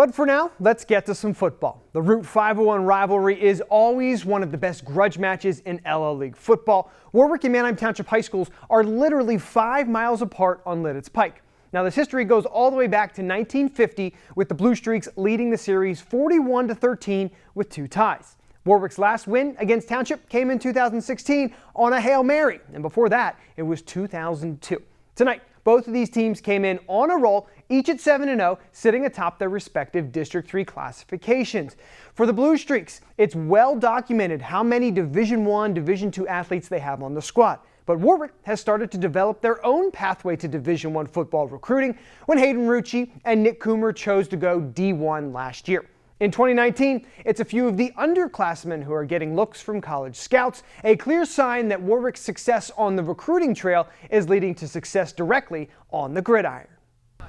But for now, let's get to some football. The Route 501 rivalry is always one of the best grudge matches in LL League football. Warwick and Manheim Township high schools are literally 5 miles apart on Lidditz Pike. Now, this history goes all the way back to 1950, with the Blue Streaks leading the series 41-13 with 2 ties. Warwick's last win against Township came in 2016 on a Hail Mary, and before that, it was 2002. Tonight, both of these teams came in on a roll, each at 7-0, sitting atop their respective District 3 classifications. For the Blue Streaks, it's well documented how many Division I, Division II athletes they have on the squad. But Warwick has started to develop their own pathway to Division I football recruiting when Nolan Rucci and Nick Coomer chose to go D1 last year. In 2019, it's a few of the underclassmen who are getting looks from college scouts, a clear sign that Warwick's success on the recruiting trail is leading to success directly on the gridiron.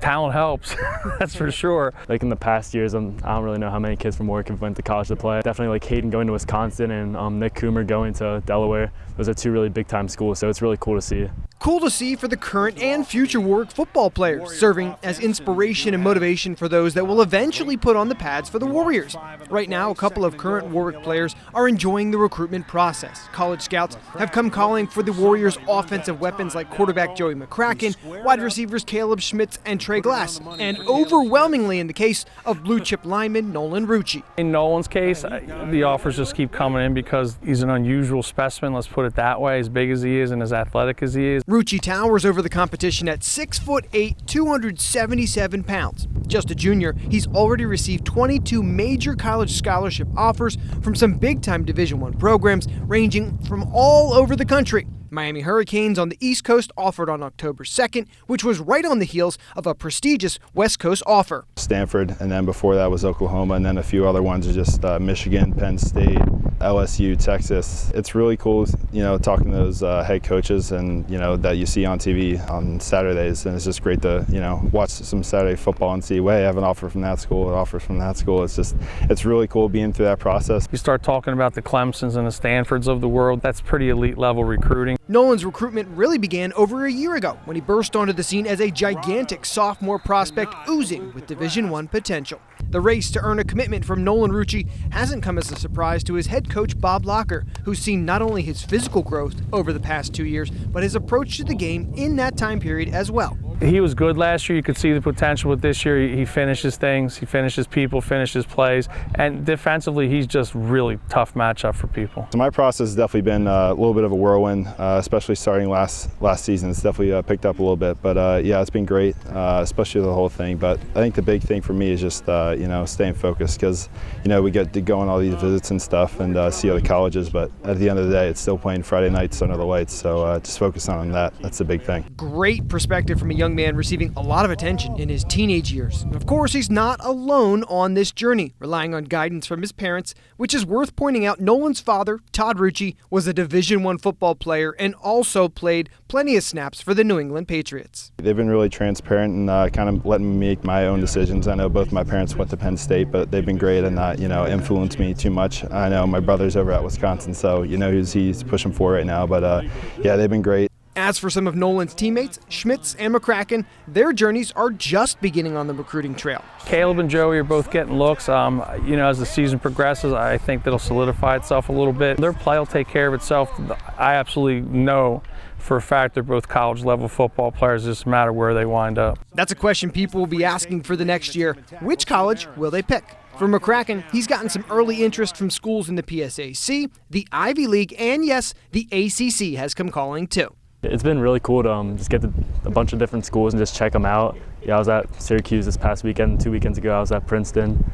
Talent helps, that's for sure. Like in the past years, I don't really know how many kids from Warwick have went to college to play. Definitely like Hayden going to Wisconsin and Nick Coomer going to Delaware. Those are 2 really big time schools, so it's really cool to see. Cool to see for the current and future Warwick football players, serving as inspiration and motivation for those that will eventually put on the pads for the Warriors. Right now, a couple of current Warwick players are enjoying the recruitment process. College scouts have come calling for the Warriors' offensive weapons like quarterback Joey McCracken, wide receivers Caleb Schmitz and Trey Glass, and overwhelmingly in the case of blue chip lineman Nolan Rucci. In Nolan's case, the offers just keep coming in because he's an unusual specimen, let's put it that way, as big as he is and as athletic as he is. Rucci towers over the competition at 6'8", 277 pounds. Just a junior, he's already received 22 major college scholarship offers from some big-time Division I programs ranging from all over the country. Miami Hurricanes on the East Coast offered on October 2nd, which was right on the heels of a prestigious West Coast offer. Stanford, and then before that was Oklahoma, and then a few other ones are just Michigan, Penn State, LSU, Texas. It's really cool, talking to those head coaches and, that you see on TV on Saturdays, and it's just great to, watch some Saturday football and see, I have an offer from that school, an offer from that school. It's really cool being through that process. You start talking about the Clemsons and the Stanfords of the world, that's pretty elite level recruiting. Nolan's recruitment really began over a year ago when he burst onto the scene as a gigantic sophomore prospect oozing with Division I potential. The race to earn a commitment from Nolan Rucci hasn't come as a surprise to his head coach Bob Locker, who's seen not only his physical growth over the past 2 years, but his approach to the game in that time period as well. He was good last year. You could see the potential with this year. He finishes things, he finishes people, finishes plays, and defensively he's just really tough matchup for people. So my process has definitely been a little bit of a whirlwind, especially starting last season. It's definitely picked up a little bit, but yeah, it's been great, especially the whole thing. But I think the big thing for me is just staying focused, because we get to go on all these visits and stuff and see other colleges, but at the end of the day, it's still playing Friday nights under the lights. So just focus on that. That's the big thing. Great perspective from a young man receiving a lot of attention in his teenage years. Of course, he's not alone on this journey, relying on guidance from his parents, which is worth pointing out. Nolan's father, Todd Rucci, was a Division I football player and also played plenty of snaps for the New England Patriots. They've been really transparent and kind of letting me make my own decisions. I know both my parents went to Penn State, but they've been great and not, influenced me too much. I know my brother's over at Wisconsin, so he's pushing for right now. But yeah, they've been great. As for some of Nolan's teammates, Schmitz and McCracken, their journeys are just beginning on the recruiting trail. Caleb and Joey are both getting looks. As the season progresses, I think that'll solidify itself a little bit. Their play will take care of itself. I absolutely know for a fact they're both college-level football players. It doesn't matter where they wind up. That's a question people will be asking for the next year. Which college will they pick? For McCracken, he's gotten some early interest from schools in the PSAC, the Ivy League, and yes, the ACC has come calling too. It's been really cool to just get to a bunch of different schools and just check them out. Yeah, I was at Syracuse this past weekend. 2 weekends ago, I was at Princeton.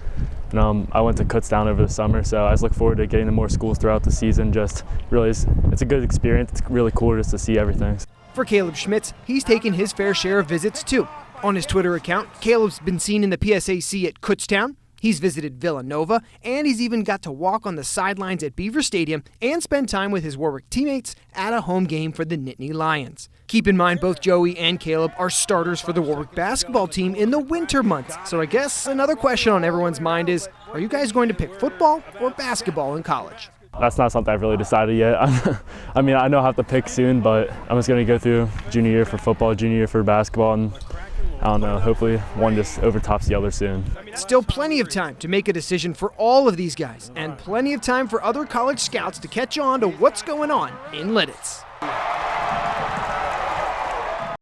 And I went to Kutztown over the summer, so I just look forward to getting to more schools throughout the season. Just really, it's a good experience. It's really cool just to see everything. For Caleb Schmitz, he's taken his fair share of visits too. On his Twitter account, Caleb's been seen in the PSAC at Kutztown. He's visited Villanova, and he's even got to walk on the sidelines at Beaver Stadium and spend time with his Warwick teammates at a home game for the Nittany Lions. Keep in mind, both Joey and Caleb are starters for the Warwick basketball team in the winter months. So I guess another question on everyone's mind is, are you guys going to pick football or basketball in college? That's not something I've really decided yet. I mean, I know I have to pick soon, but I'm just going to go through junior year for football, junior year for basketball, and I don't know, hopefully one just overtops the other soon. Still plenty of time to make a decision for all of these guys, and plenty of time for other college scouts to catch on to what's going on in Lidditz.